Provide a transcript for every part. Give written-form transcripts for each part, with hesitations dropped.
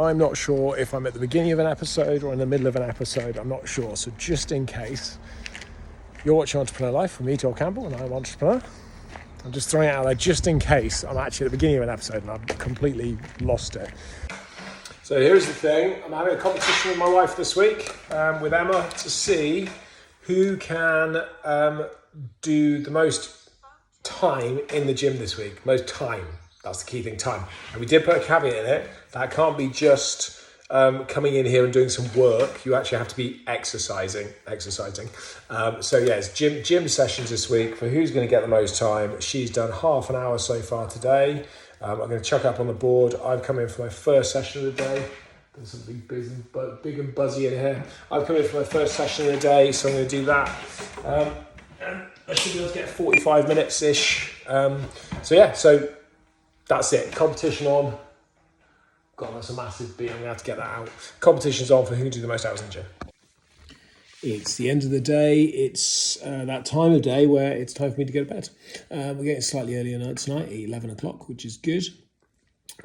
I'm not sure if I'm at the beginning of an episode or in the middle of an episode. I'm not sure. So just in case, you're watching Entrepreneur Life with me, Joel Campbell, and I'm an entrepreneur. I'm just throwing it out there just in case I'm actually at the beginning of an episode and I've completely lost it. So here's the thing. I'm having a competition with my wife this week with Emma to see who can do the most time in the gym this week. Most time. That's the key thing, time. And we did put a caveat in it. That can't be just coming in here and doing some work. You actually have to be exercising. So yeah, it's gym sessions this week for who's going to get the most time. She's done half an hour so far today. I'm going to chuck up on the board. I've come in for my first session of the day. There's something big and buzzy in here. I've come in for my first session of the day, so I'm going to do that. And I should be able to get 45 minutes-ish. So that's it. Competition on. God, that's a massive beat. I'm going to have to get that out. Competition's on for who can do the most hours in the gym. It's the end of the day. It's that time of day where it's time for me to go to bed. We're getting slightly earlier tonight, 11 o'clock, which is good.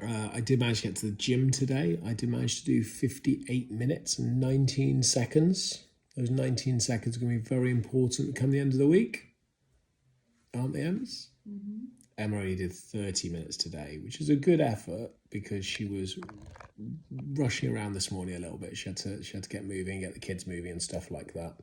I did manage to get to the gym today. I did manage to do 58 minutes and 19 seconds. Those 19 seconds are going to be very important come the end of the week. Aren't they, Ems? Mm-hmm. Emma only did 30 minutes today, which is a good effort because she was rushing around this morning a little bit. She had to get moving, get the kids moving and stuff like that.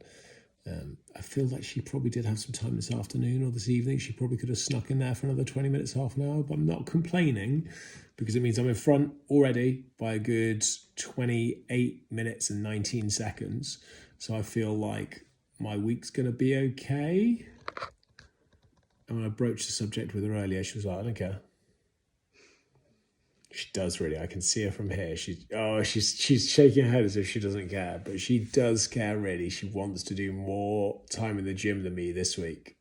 I feel like she probably did have some time this afternoon or this evening. She probably could have snuck in there for another 20 minutes, half an hour, but I'm not complaining because it means I'm in front already by a good 28 minutes and 19 seconds. So I feel like my week's going to be okay. And when I broached the subject with her earlier, she was like, I don't care. She does really. I can see her from here. She's shaking her head as if she doesn't care, but she does care really. She wants to do more time in the gym than me this week.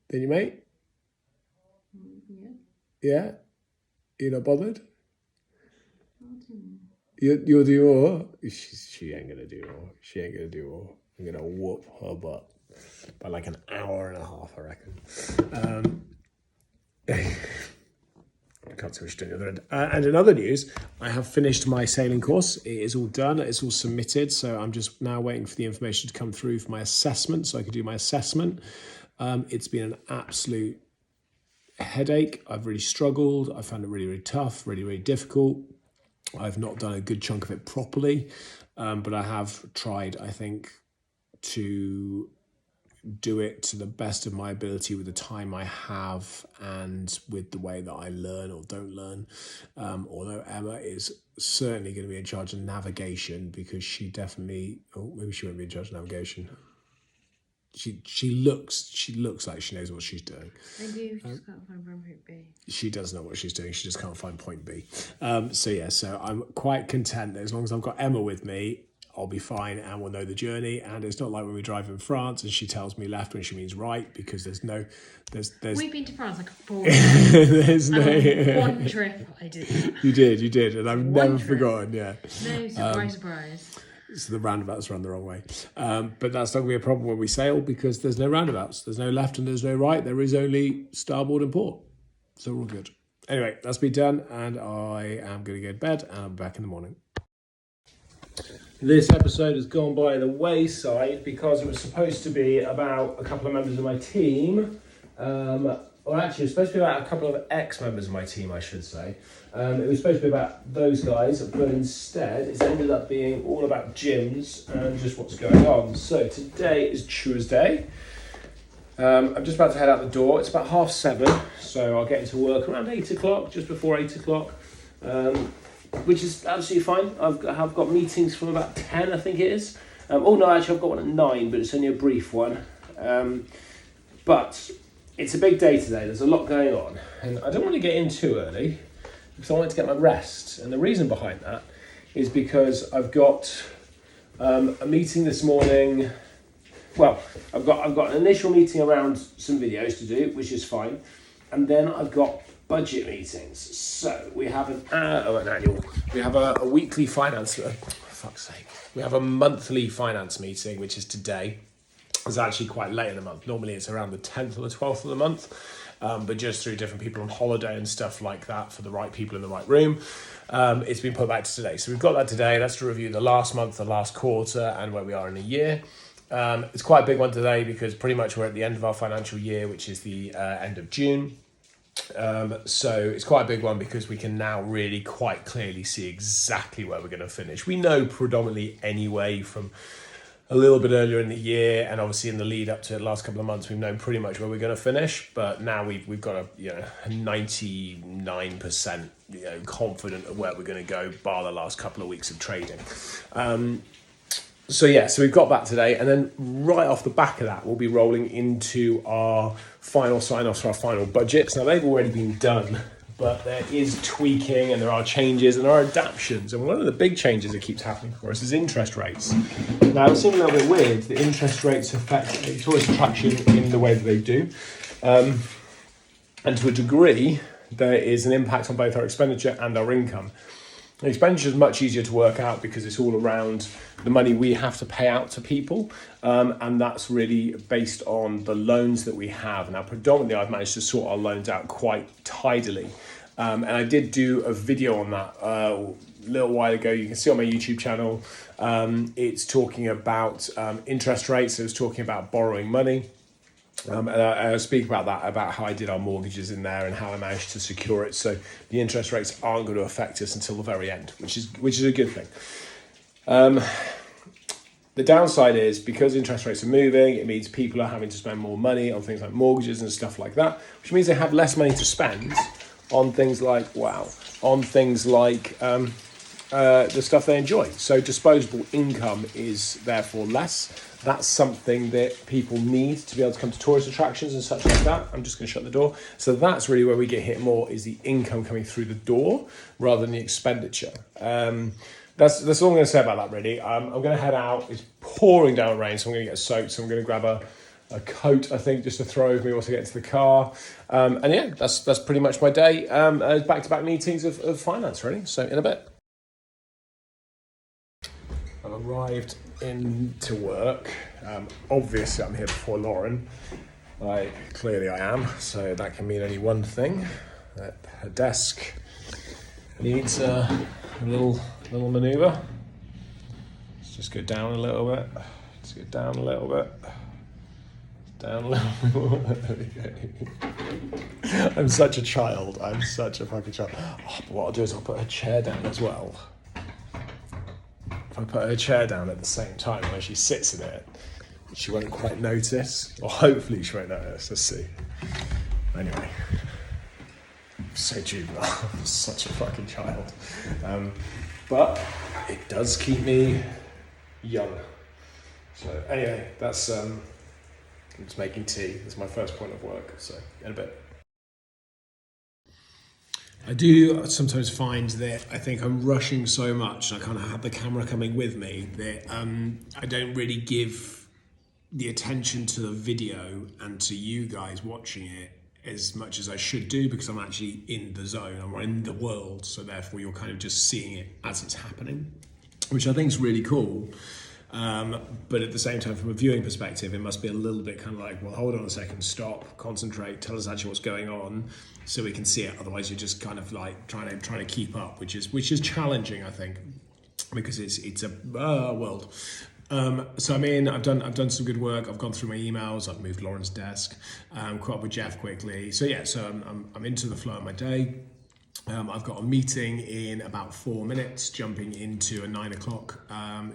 Didn't you, mate? Yeah? You're not bothered? You'll do more? She ain't going to do more. She ain't going to do more. I'm going to whoop her butt. By like an hour and a half, I reckon. I can't see what she's doing at the other end. And in other news, I have finished my sailing course. It is all done. It's all submitted. So I'm just now waiting for the information to come through for my assessment so I can do my assessment. It's been an absolute headache. I've really struggled. I found it really, really tough, really, really difficult. I've not done a good chunk of it properly, but I have tried, I think, to do it to the best of my ability with the time I have and with the way that I learn or don't learn. Although Emma is certainly going to be in charge of navigation because she definitely, maybe she won't be in charge of navigation. She looks like she knows what she's doing. I do, just can't find point B. She does know what she's doing, she just can't find point B. So I'm quite content that as long as I've got Emma with me, I'll be fine and we'll know the journey. And it's not like when we drive in France and she tells me left when she means right because there's We've been to France like 4 there's no one trip I did. You did, and I've never forgotten. Yeah. No, surprise. So the roundabouts run the wrong way. But that's not going to be a problem when we sail because there's no roundabouts. There's no left and there's no right. There is only starboard and port. So we're all good. Anyway, that's been done and I am going to go to bed and I'll be back in the morning. This episode has gone by the wayside because it was supposed to be about a couple of members of my team. Actually, it was supposed to be about a couple of ex-members of my team, I should say. It was supposed to be about those guys, but instead it's ended up being all about gyms and just what's going on. So today is Tuesday. I'm just about to head out the door. It's about 7:30, so I'll get into work around 8 o'clock, just before 8 o'clock. Which is absolutely fine. I've got meetings from about 10, I think it is. I've got one at 9, but it's only a brief one. But it's a big day today. There's a lot going on. And I don't want to get in too early because I want to get my rest. And the reason behind that is because I've got a meeting this morning. Well, I've got an initial meeting around some videos to do, which is fine. And then I've got budget meetings. So we have a weekly finance, for fuck's sake. We have a monthly finance meeting, which is today. It's actually quite late in the month. Normally it's around the 10th or the 12th of the month. But just through different people on holiday and stuff like that for the right people in the right room. It's been put back to today. So we've got that today. That's to review the last month, the last quarter, and where we are in a year. It's quite a big one today because pretty much we're at the end of our financial year, which is the end of June. So it's quite a big one because we can now really quite clearly see exactly where we're going to finish. We know predominantly anyway from a little bit earlier in the year, and obviously in the lead up to the last couple of months, we've known pretty much where we're going to finish. But now we've got a 99% confident of where we're going to go, bar the last couple of weeks of trading. So we've got that today, and then right off the back of that, we'll be rolling into our final sign-offs for our final budgets. Now they've already been done, but there is tweaking and there are changes and there are adaptations. And one of the big changes that keeps happening for us is interest rates. Now it seems a little bit weird that interest rates affect tourist attraction in the way that they do. And to a degree, there is an impact on both our expenditure and our income. The expenditure is much easier to work out because it's all around the money we have to pay out to people. And that's really based on the loans that we have. Now, predominantly, I've managed to sort our loans out quite tidily. And I did do a video on that a little while ago. You can see on my YouTube channel. It's talking about interest rates. It was talking about borrowing money. And I speak about that, about how I did our mortgages in there and how I managed to secure it. So the interest rates aren't going to affect us until the very end, which is a good thing. The downside is because interest rates are moving, it means people are having to spend more money on things like mortgages and stuff like that, which means they have less money to spend on things like, the stuff they enjoy. So disposable income is therefore less. That's something that people need to be able to come to tourist attractions and such like that. I'm just going to shut the door. So that's really where we get hit more, is the income coming through the door rather than the expenditure. That's all I'm going to say about that, really. I'm going to head out. It's pouring down rain, so I'm going to get soaked. So I'm going to grab a coat, I think, just to throw over me once I get into the car. That's pretty much my day. Back-to-back meetings of finance, really. So in a bit. I've arrived into work. Obviously, I'm here before Lauren. Clearly I am, so that can mean only one thing, that her desk needs a little manoeuvre. Let's just go down a little bit. Let's go down a little bit. Down a little bit. There we go. I'm such a child. I'm such a fucking child. But what I'll do is I'll put her chair down as well. If I put her chair down at the same time where she sits in it, she won't quite notice, or hopefully she won't notice. Let's see. Anyway, I'm so juvenile. I'm such a fucking child. But it does keep me young. So anyway, that's I'm just making tea. That's my first point of work. So in a bit. I do sometimes find that I think I'm rushing so much, and I kind of have the camera coming with me, that I don't really give the attention to the video and to you guys watching it as much as I should do, because I'm actually in the zone, I'm in the world, so therefore you're kind of just seeing it as it's happening, which I think is really cool. But at the same time, from a viewing perspective, it must be a little bit kind of like, well, hold on a second, stop, concentrate, tell us actually what's going on so we can see it. Otherwise, you're just kind of like trying to keep up, which is challenging, I think, because it's a world. So I mean, I've done some good work. I've gone through my emails. I've moved Lauren's desk. Caught up with Jeff quickly. So yeah, so I'm into the flow of my day. I've got a meeting in about 4 minutes, jumping into a 9 o'clock,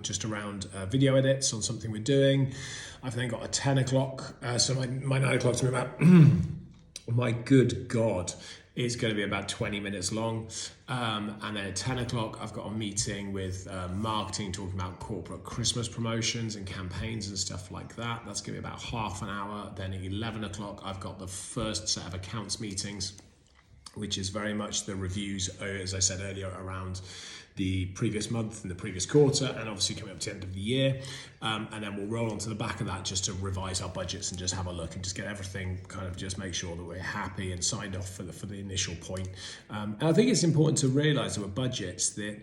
just around video edits on something we're doing. I've then got a 10 o'clock, so my 9 o'clock to be about, my good God, is going to be about 20 minutes long. And then at 10 o'clock, I've got a meeting with marketing, talking about corporate Christmas promotions and campaigns and stuff like that. That's going to be about half an hour. Then at 11 o'clock, I've got the first set of accounts meetings, which is very much the reviews, as I said earlier, around the previous month and the previous quarter, and obviously coming up to the end of the year. And then we'll roll onto the back of that just to revise our budgets and just have a look and just get everything kind of just make sure that we're happy and signed off for the initial point. And I think it's important to realise that with budgets that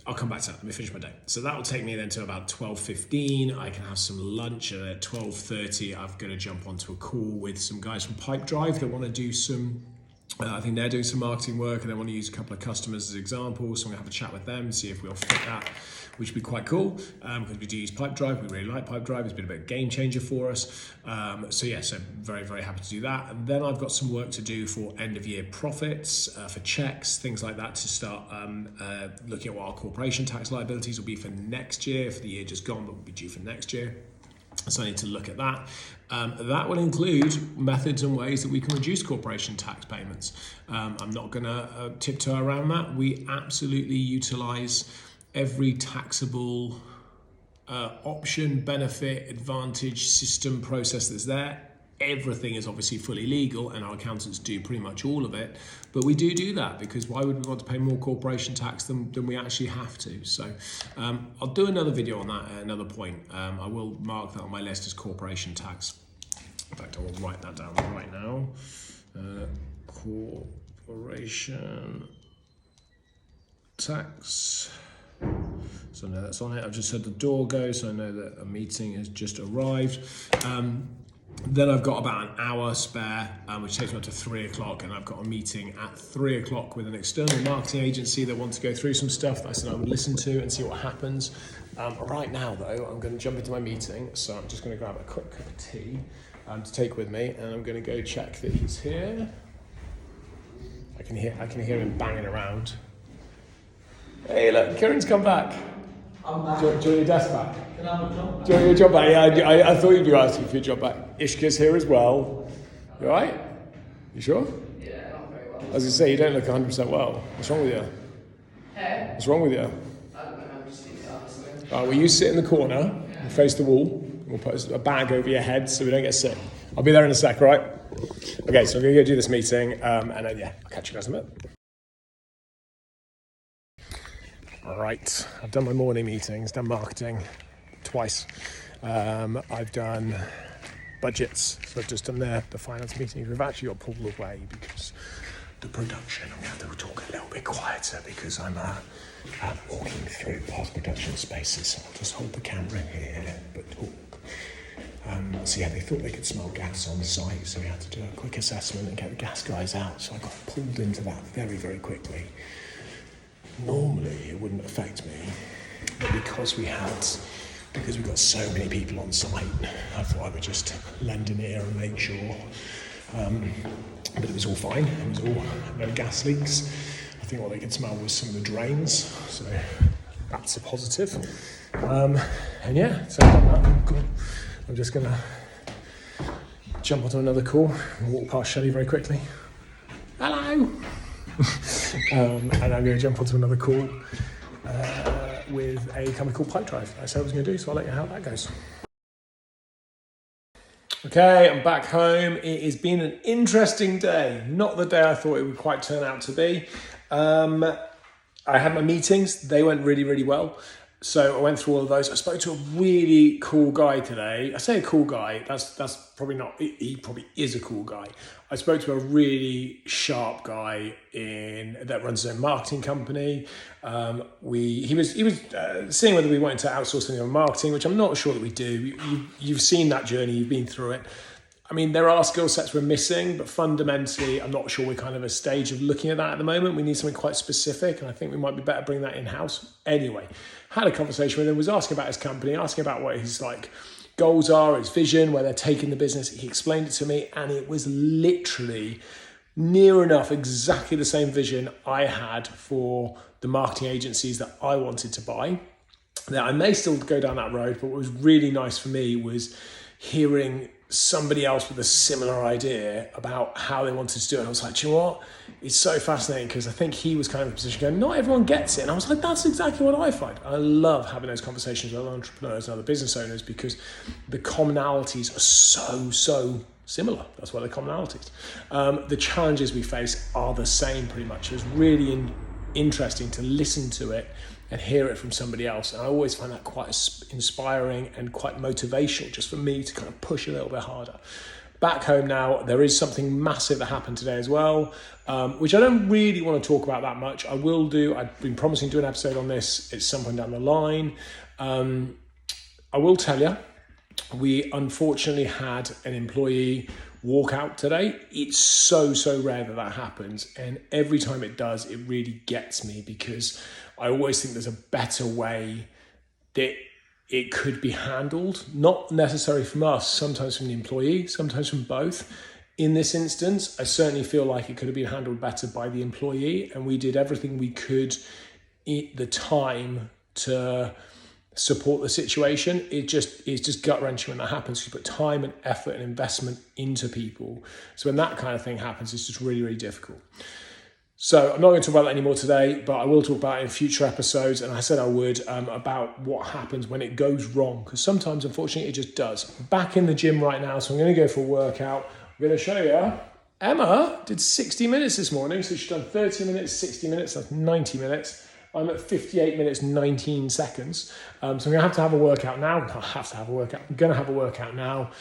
I'll come back to that. Let me finish my day. So that will take me then to about 12:15. I can have some lunch, and at 12:30, I've got to jump onto a call with some guys from Pipe Drive that want to do some I think they're doing some marketing work and they want to use a couple of customers as examples. So I'm going to have a chat with them, see if we'll fit that, which would be quite cool because we do use Pipedrive. We really like Pipedrive. It's been a bit of a game changer for us. So very, very happy to do that. And then I've got some work to do for end of year profits, for checks, things like that, to start looking at what our corporation tax liabilities will be for next year, for the year just gone, but will be due for next year. So I need to look at that. That will include methods and ways that we can reduce corporation tax payments. I'm not going to tiptoe around that. We absolutely utilise every taxable option, benefit, advantage, system, process that's there. Everything is obviously fully legal and our accountants do pretty much all of it, but we do that because why would we want to pay more corporation tax than we actually have to? So I'll do another video on that at another point. I will mark that on my list as corporation tax. In fact, I will write that down right now. Corporation tax. So I know that's on it. I've just heard the door go, so I know that a meeting has just arrived. Then I've got about an hour spare, which takes me up to 3 o'clock, and I've got a meeting at 3 o'clock with an external marketing agency that want to go through some stuff that I said I would listen to and see what happens. Right now, though, I'm going to jump into my meeting, so I'm just going to grab a quick cup of tea to take with me, and I'm going to go check that he's here. I can hear him banging around. Hey, look, Kieran's come back. I'm back. Do you want your desk back? Can I have a job back? Do you want your job back? Yeah, I thought you'd be asking for your job back. Ishka's here as well. You alright? You sure? Yeah, not very well. I was going to say, you don't look 100% well. What's wrong with you? Hey? What's wrong with you? I don't know, I'm just thinking honestly. Well, you sit in the corner and face the wall. We'll put a bag over your head so we don't get sick. I'll be there in a sec, right? Okay, so I'm going to go do this meeting, and then, I'll catch you guys in a bit. Right, I've done my morning meetings, done marketing twice. I've done budgets, so I've just done the finance meetings. We've actually got pulled away because the production, I'm going to have to talk a little bit quieter because I'm walking through past production spaces. So I'll just hold the camera here, but talk. They thought they could smell gas on site, so we had to do a quick assessment and get the gas guys out. So I got pulled into that very, very quickly. Normally it wouldn't affect me, but because we've got so many people on site, I thought I would just lend an ear and make sure. But it was all fine. It was all no gas leaks. I think what they could smell was some of the drains, so that's a positive. So I've done that. Cool. I'm just gonna jump onto another call and walk past Shelley very quickly. Hello. And I'm going to jump onto another call with a company called Pipedrive. I said I was going to do, so I'll let you know how that goes. Okay, I'm back home. It has been an interesting day. Not the day I thought it would quite turn out to be. I had my meetings. They went really, really well. So I went through all of those. I spoke to a really cool guy today. I say a cool guy, that's probably not, he probably is a cool guy. I spoke to a really sharp guy that runs his own marketing company. He was seeing whether we wanted to outsource any of our marketing, which I'm not sure that we do. You've seen that journey, you've been through it. I mean, there are skill sets we're missing, but fundamentally, I'm not sure we're kind of a stage of looking at that at the moment. We need something quite specific, and I think we might be better bringing that in-house. Anyway, had a conversation with him, was asking about his company, asking about what his goals are, his vision, where they're taking the business. He explained it to me, and it was literally near enough exactly the same vision I had for the marketing agencies that I wanted to buy. Now, I may still go down that road, but what was really nice for me was hearing somebody else with a similar idea about how they wanted to do it. And I was like, do you know what? It's so fascinating because I think he was kind of in a position going, not everyone gets it. And I was like, that's exactly what I find. I love having those conversations with other entrepreneurs and other business owners because the commonalities are so similar. That's why they're commonalities. The challenges we face are the same pretty much. It was really interesting to listen to it and hear it from somebody else. And I always find that quite inspiring and quite motivational just for me to kind of push a little bit harder. Back home now, there is something massive that happened today as well, which I don't really want to talk about that much. I will do. I've been promising to do an episode on this at some point down the line. I will tell you, we unfortunately had an employee walk out today. It's so rare that happens. And every time it does, it really gets me, because I always think there's a better way that it could be handled, not necessarily from us, sometimes from the employee, sometimes from both. In this instance, I certainly feel like it could have been handled better by the employee, and we did everything we could at the time to support the situation. It's just gut-wrenching when that happens. You put time and effort and investment into people. So when that kind of thing happens, it's just really difficult. So I'm not going to talk about that anymore today, but I will talk about it in future episodes. And I said I would, about what happens when it goes wrong, because sometimes, unfortunately, it just does. I'm back in the gym right now, so I'm going to go for a workout. I'm going to show you. Emma did 60 minutes this morning, so she's done 30 minutes, 60 minutes, that's 90 minutes. I'm at 58 minutes, 19 seconds. So I'm going to have a workout now. I'm going to have a workout now.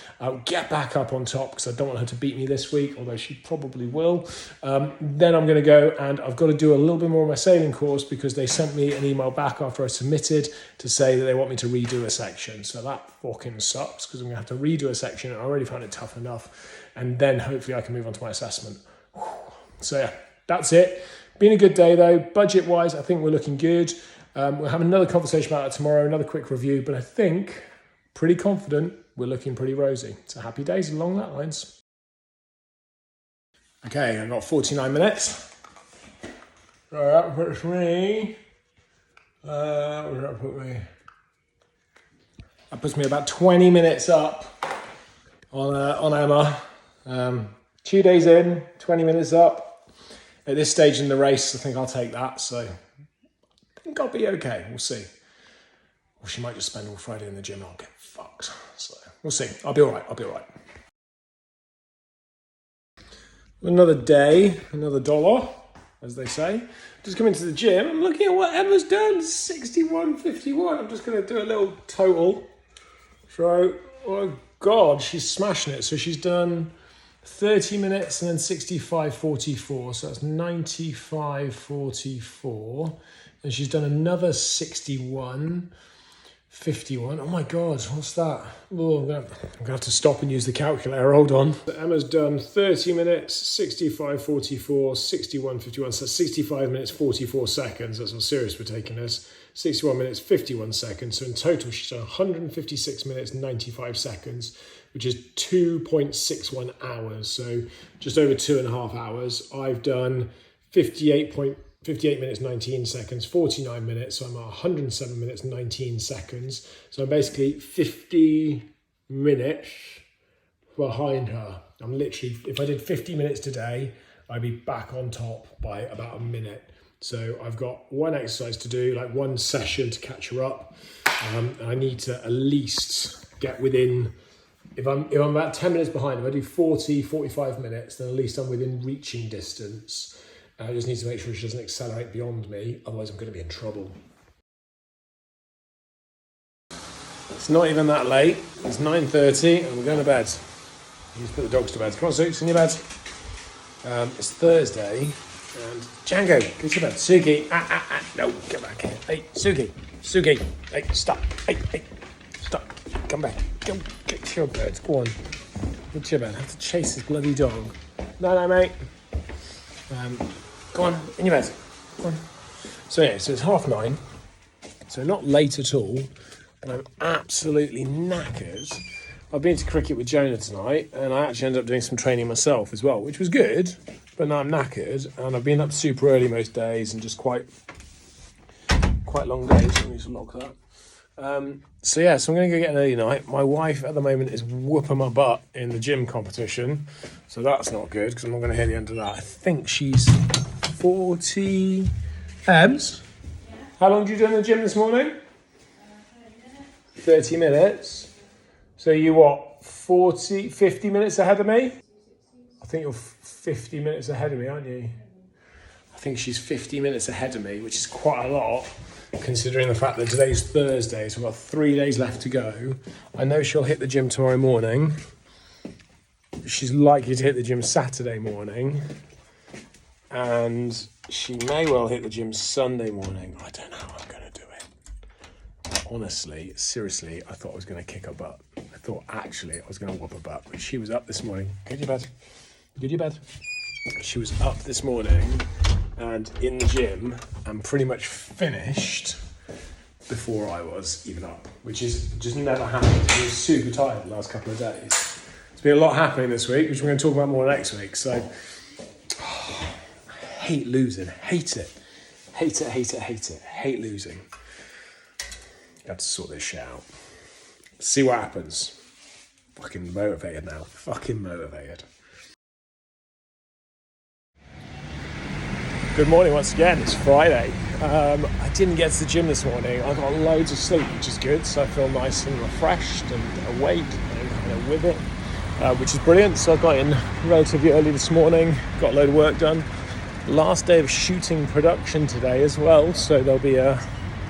Get back up on top, because I don't want her to beat me this week, although she probably will. Then I'm going to go, and I've got to do a little bit more of my sailing course, because they sent me an email back after I submitted to say that they want me to redo a section. So that fucking sucks, because I'm going to have to redo a section, and I already found it tough enough. And then hopefully I can move on to my assessment. So yeah, that's it. Been a good day though. Budget-wise, I think we're looking good. We'll have another conversation about it tomorrow, another quick review, but I think, pretty confident, we're looking pretty rosy. So happy days along that lines. Okay, I've got 49 minutes. So that puts me... where did that put me? That puts me about 20 minutes up on Emma. 2 days in, 20 minutes up. At this stage in the race, I think I'll take that. So I think I'll be okay. We'll see. Or she might just spend all Friday in the gym and I'll get fucked. So we'll see. I'll be all right. Another day, another dollar, as they say. Just coming to the gym. I'm looking at what Emma's done. 61.51. I'm just going to do a little total. So, oh God, she's smashing it. So she's done 30 minutes and then 65.44, so that's 95.44, and she's done another 61.51. Oh my God, what's that? Oh, I'm gonna have to stop and use the calculator. Hold on. Emma's done 30 minutes, 65.44, 61.51, so that's 65 minutes 44 seconds. That's how serious we're taking this. 61 minutes 51 seconds. So in total, she's done 156 minutes 95 seconds, which is 2.61 hours. So just over 2.5 hours. I've done 58 minutes 19 seconds, 49 minutes. So I'm at 107 minutes 19 seconds. So I'm basically 50 minutes behind her. I'm literally, if I did 50 minutes today, I'd be back on top by about a minute. So I've got one exercise to do, like one session to catch her up. And I need to at least get within, if I'm about 10 minutes behind, if I do 45 minutes, then at least I'm within reaching distance. I just need to make sure she doesn't accelerate beyond me, otherwise I'm going to be in trouble. It's not even that late. It's 9:30 and we're going to bed. You just put the dogs to bed. Come on, Sukes, in your bed. It's Thursday and Django, go to bed. Suki, no, get back here. Hey, Suki, hey, stop. Hey, stop. Come back. Go get to your bed. Go on. Get to your bed. I have to chase this bloody dog. No, mate. Go on, in your bed. Go on. So yeah, so it's 9:30. So not late at all. And I'm absolutely knackered. I've been to cricket with Jonah tonight, and I actually ended up doing some training myself as well, which was good. But now I'm knackered, and I've been up super early most days, and just quite long days. Let me just lock that. So I'm going to go get an early night. My wife at the moment is whooping my butt in the gym competition, so that's not good because I'm not going to hear the end of that. I think she's 40. Ebs? Yeah. How long did you do in the gym this morning? 30 minutes. So you 50 minutes ahead of me? I think you're 50 minutes ahead of me, aren't you? I think she's 50 minutes ahead of me, which is quite a lot, considering the fact that today's Thursday, so we've got 3 days left to go. I know she'll hit the gym tomorrow morning. She's likely to hit the gym Saturday morning. And she may well hit the gym Sunday morning. I don't know how I'm going to do it. honestly, seriously, I thought I was going to kick her butt. I thought actually I was going to whoop her butt. But she was up this morning. Go to your bed. Go to your bed. She was up this morning and in the gym and pretty much finished before I was even up, which is just never happened. I was super tired the last couple of days. There's been a lot happening this week, which we're going to talk about more next week. So, I hate losing. Hate it. Hate it, hate it, hate it. Hate losing. You have to sort this shit out. See what happens. Fucking motivated now. Fucking motivated. Good morning once again. It's Friday. I didn't get to the gym this morning. I got loads of sleep, which is good. So I feel nice and refreshed and awake and kind of with it, which is brilliant. So I got in relatively early this morning. Got a load of work done. Last day of shooting production today as well. So there'll be a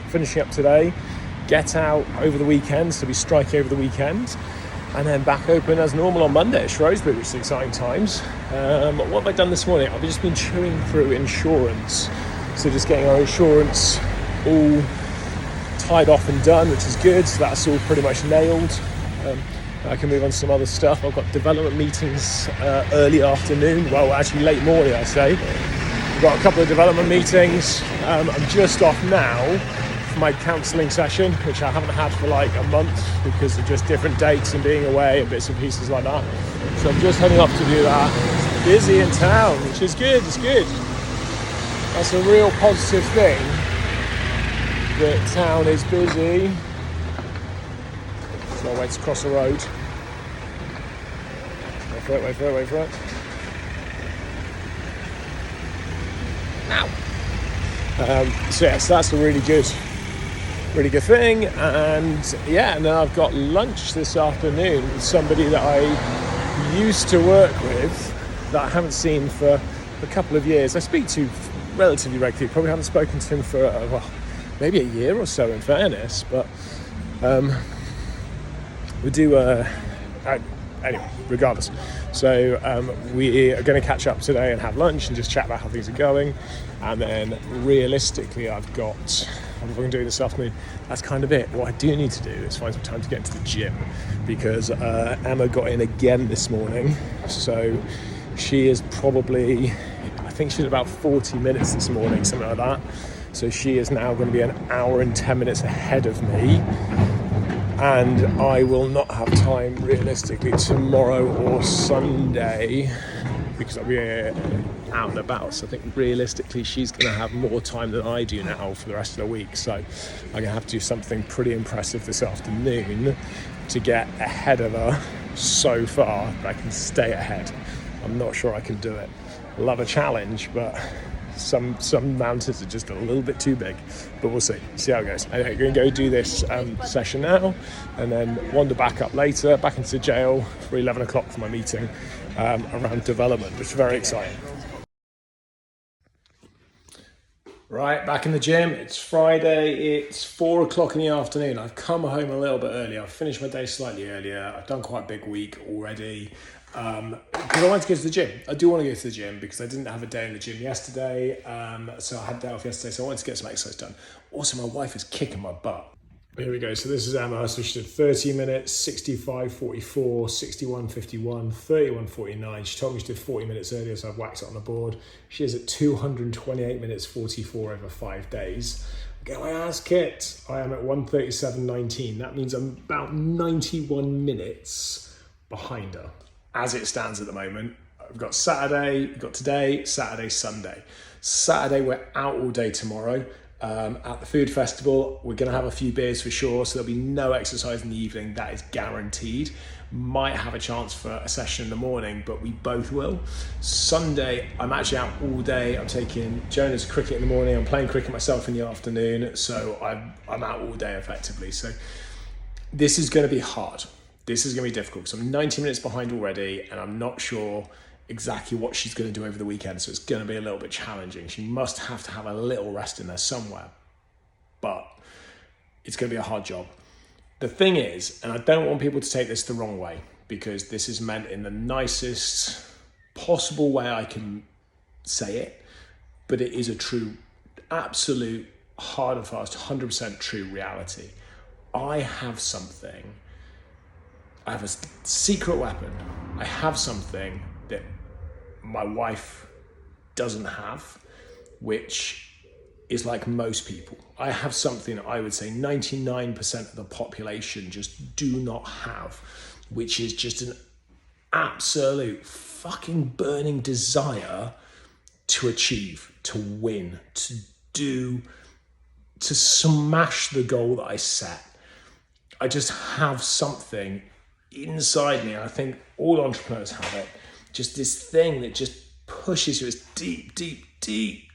finishing up today. Get out over the weekend. So we strike over the weekend. And then back open as normal on Monday at Shrewsbury, which is exciting times. What have I done this morning? I've just been chewing through insurance. So just getting our insurance all tied off and done, which is good. So that's all pretty much nailed. I can move on to some other stuff. I've got development meetings early afternoon. Well, actually late morning, I say. I've got a couple of development meetings. I'm just off now my counselling session, which I haven't had for like a month because of just different dates and being away and bits and pieces like that. So I'm just heading off to do that. It's busy in town, which is good. It's good. That's a real positive thing, that town is busy. So I'll wait to cross the road. Wait for it, wait for it, wait for it. Now. So yes, that's a really good thing. And yeah, now I've got lunch this afternoon with somebody that I used to work with that I haven't seen for a couple of years. I speak to relatively regularly, probably haven't spoken to him for well, maybe a year or so in fairness, but we do anyway, regardless. So we are going to catch up today and have lunch and just chat about how things are going. And then realistically, I've got what I'm going to do this afternoon. That's kind of it. What I do need to do is find some time to get into the gym because Emma got in again this morning. So she is probably, I think she's about 40 minutes this morning, something like that. So she is now going to be an hour and 10 minutes ahead of me. And I will not have time realistically tomorrow or Sunday because I'll be out and about. So I think realistically she's going to have more time than I do now for the rest of the week. So I'm going to have to do something pretty impressive this afternoon to get ahead of her so far that I can stay ahead. I'm not sure I can do it. I love a challenge, but some mountains are just a little bit too big, but we'll see how it goes. Anyway, we're going to go do this session now and then wander back up later, back into jail for 11 o'clock for my meeting around development, which is very exciting. Right, back in the gym. It's Friday, it's 4 o'clock in the afternoon. I've come home a little bit earlier. I've finished my day slightly earlier. I've done quite a big week already. Because I want to go to the gym. I do want to go to the gym because I didn't have a day in the gym yesterday. So I had a day off yesterday, so I wanted to get some exercise done. Also, my wife is kicking my butt. Here we go. So this is Emma. So she did 30 minutes, 65:44, 61:51, 31:49. She told me she did 40 minutes earlier, so I've whacked it on the board. She is at 228 minutes 44 over 5 days. Get my ass kicked. I am at 137.19. That means I'm about 91 minutes behind her. As it stands at the moment, I've got Saturday, we've got today, Saturday, Sunday. Saturday, we're out all day tomorrow at the food festival. We're going to have a few beers for sure, so there'll be no exercise in the evening. That is guaranteed. Might have a chance for a session in the morning, but we both will. Sunday, I'm actually out all day. I'm taking Jonah to cricket in the morning. I'm playing cricket myself in the afternoon, so I'm out all day effectively. So this is going to be hard. This is going to be difficult. So I'm 90 minutes behind already, and I'm not sure exactly what she's going to do over the weekend. So it's going to be a little bit challenging. She must have to have a little rest in there somewhere, but it's going to be a hard job. The thing is, and I don't want people to take this the wrong way, because this is meant in the nicest possible way I can say it, but it is a true, absolute, hard and fast, 100% true reality. I have something. I have a secret weapon. I have something that my wife doesn't have, which is like most people. I have something I would say 99% of the population just do not have, which is just an absolute fucking burning desire to achieve, to win, to smash the goal that I set. I just have something inside me, and I think all entrepreneurs have it, just this thing that just pushes you. It's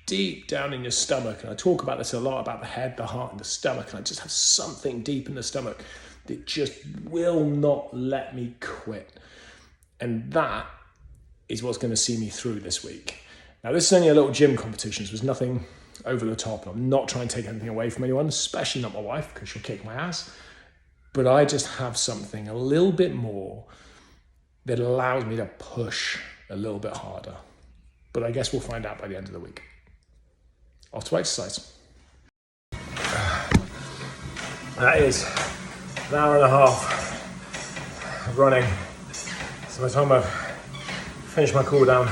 deep down in your stomach, and I talk about this a lot, about the head, the heart, and the stomach, and I just have something deep in the stomach that just will not let me quit. And that is what's going to see me through this week. Now, this is only a little gym competition, so there's nothing over the top. I'm not trying to take anything away from anyone, especially not my wife, because she'll kick my ass. But I just have something a little bit more that allows me to push a little bit harder. But I guess we'll find out by the end of the week. Off to exercise. That is an hour and a half of running. So by the time I've finished my cool down,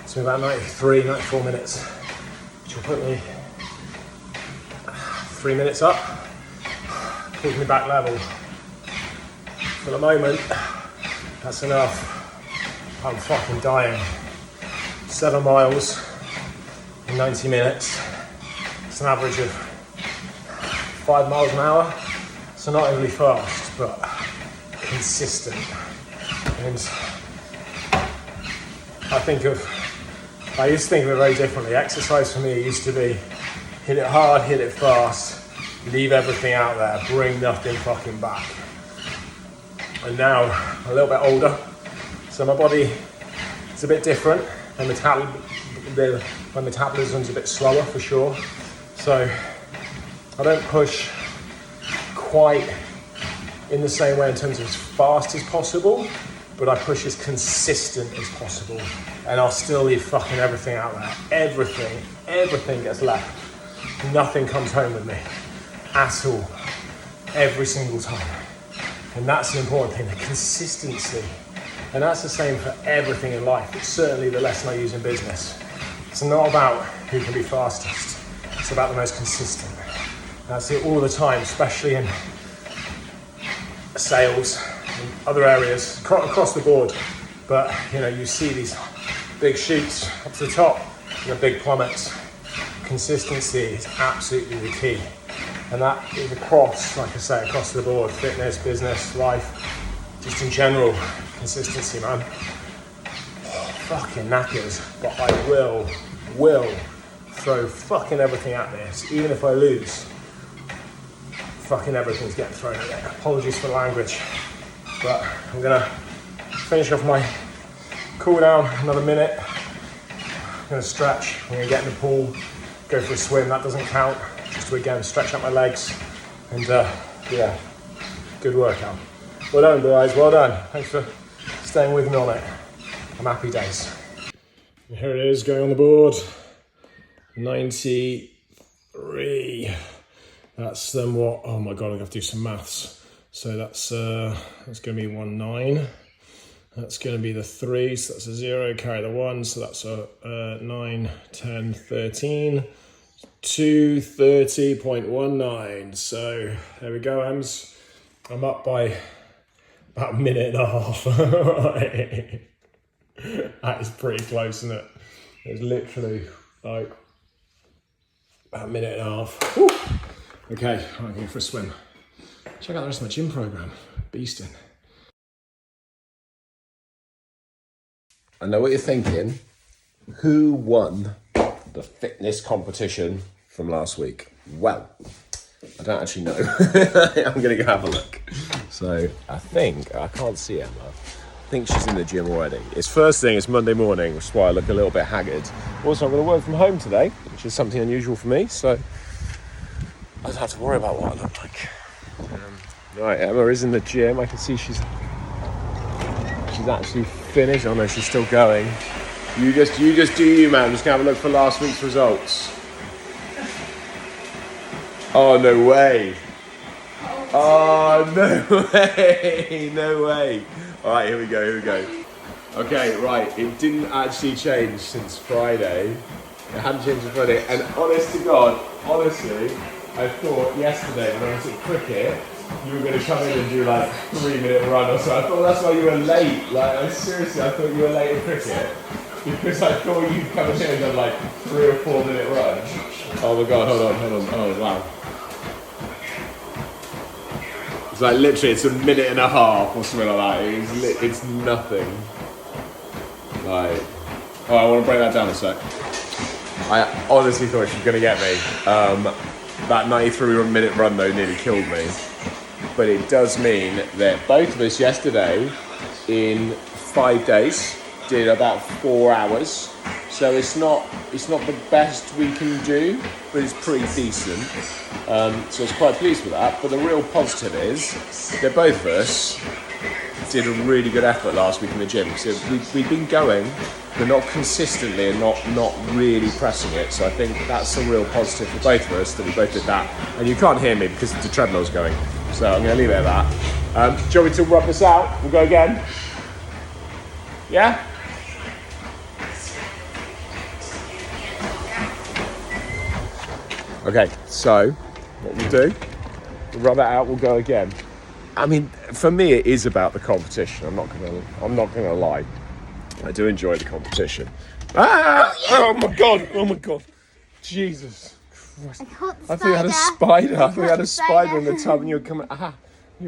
it's been about 94 minutes, which will put me 3 minutes up, pulls me back level. For the moment, that's enough. I'm fucking dying. 7 miles in 90 minutes. It's an average of 5 miles an hour. So not overly fast, but consistent. And I used to think of it very differently. Exercise for me used to be hit it hard, hit it fast, leave everything out there, bring nothing fucking back. And now I'm a little bit older, so my body is a bit different. My metabolism's a bit slower for sure. So I don't push quite in the same way in terms of as fast as possible, but I push as consistent as possible. And I'll still leave fucking everything out there. Everything gets left. Nothing comes home with me at all, every single time. And that's the important thing, the consistency. And that's the same for everything in life. It's certainly the lesson I use in business. It's not about who can be fastest. It's about the most consistent. That's it all the time, especially in sales and other areas, across the board. But you see these big shoots up to the top and the big plummets. Consistency is absolutely the key. And that is across the board, fitness, business, life, just in general, consistency, man. Fucking knackers, but I will throw fucking everything at this, even if I lose. Fucking everything's getting thrown at it. Apologies for the language, but I'm gonna finish off my cool down, another minute. I'm gonna stretch, I'm gonna get in the pool, go for a swim, that doesn't count. Just to again stretch out my legs and good workout. Well done guys, well done. Thanks for staying with me on it. I'm happy days. And here it is going on the board. 93. That's then what, oh my God, I have to do some maths. So that's gonna be 19. That's gonna be the 3, so that's a 0, carry the 1, so that's a 9, 10, 13. 2:30.19. So there we go, Ems. I'm up by about a minute and a half. That is pretty close, isn't it? It's literally like about a minute and a half. Woo. Okay, I'm going for a swim. Check out the rest of my gym program. Beasting. I know what you're thinking. Who won the fitness competition from last week? Well, I don't actually know. I'm going to go have a look. So I can't see Emma. I think she's in the gym already. It's Monday morning, which is why I look a little bit haggard. Also, I'm going to work from home today, which is something unusual for me. So I don't have to worry about what I look like. Right, Emma is in the gym. I can see she's actually finished. Oh no, she's still going. You just do you, man. I'm just gonna have a look for last week's results. Oh, no way. Oh Oh, no way. No way. All right, here we go. Okay, right. It didn't actually change since Friday. It hadn't changed since Friday. And honest to God, honestly, I thought yesterday when I was at cricket, you were going to come in and do like 3-minute run or so. I thought that's why you were late. Like, seriously, I thought you were late at cricket. Because I thought you'd come in here and done like 3 or 4 minute run. Oh my God, hold on. Oh, wow. It's like literally, it's a minute and a half or something like that. It's nothing. Like, oh, I want to break that down a sec. I honestly thought she was going to get me. That 93-minute run though nearly killed me. But it does mean that both of us yesterday, in 5 days, did about 4 hours. So it's not the best we can do, but it's pretty decent. So I was quite pleased with that. But the real positive is that both of us did a really good effort last week in the gym. So we've been going, but not consistently and not really pressing it. So I think that's a real positive for both of us that we both did that. And you can't hear me because the treadmill's going. So I'm going to leave it at that. Do you want me to rub this out? We'll go again. Yeah? Okay, so what we'll do, we'll rub it out, we'll go again. I mean, for me, it is about the competition. I'm not gonna lie. I do enjoy the competition. Ah! Oh my God! Jesus Christ! I thought you had a spider. I thought you had a spider in the tub, and you were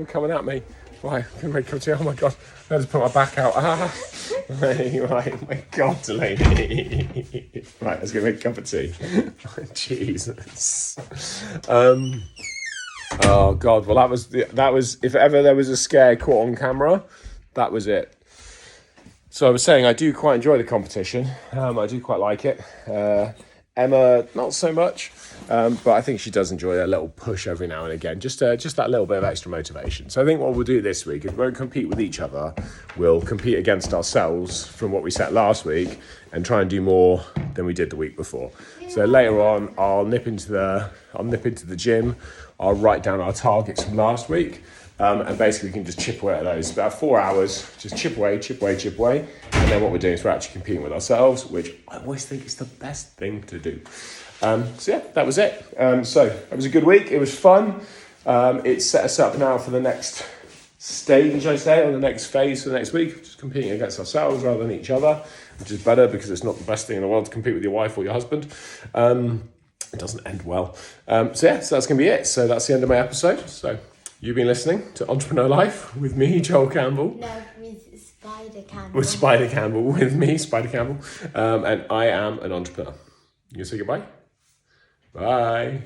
coming at me. Right, I'm gonna make a cup of tea. Oh my God! I just put my back out. Right, my God, Delaney. Right, let's go make a cup of tea. Jesus. Oh God! Well, that was. If ever there was a scare caught on camera, that was it. So I was saying I do quite enjoy the competition. I do quite like it. Emma, not so much, but I think she does enjoy a little push every now and again, just that little bit of extra motivation. So I think what we'll do this week is we won't compete with each other. We'll compete against ourselves from what we set last week and try and do more than we did the week before. So later on, I'll nip into the gym. I'll write down our targets from last week. And basically we can just chip away at those. About 4 hours, just chip away. And then what we're doing is we're actually competing with ourselves, which I always think is the best thing to do. So yeah, that was it. So it was a good week. It was fun. It set us up now for the next stage, I say, or the next phase for the next week, just competing against ourselves rather than each other, which is better because it's not the best thing in the world to compete with your wife or your husband. It doesn't end well. So yeah, so that's going to be it. So that's the end of my episode. So you've been listening to Entrepreneur Life with me, Joel Campbell. No, with Spider Campbell. With Spider Campbell, with me, Spider Campbell. And I am an entrepreneur. You gonna say goodbye? Bye.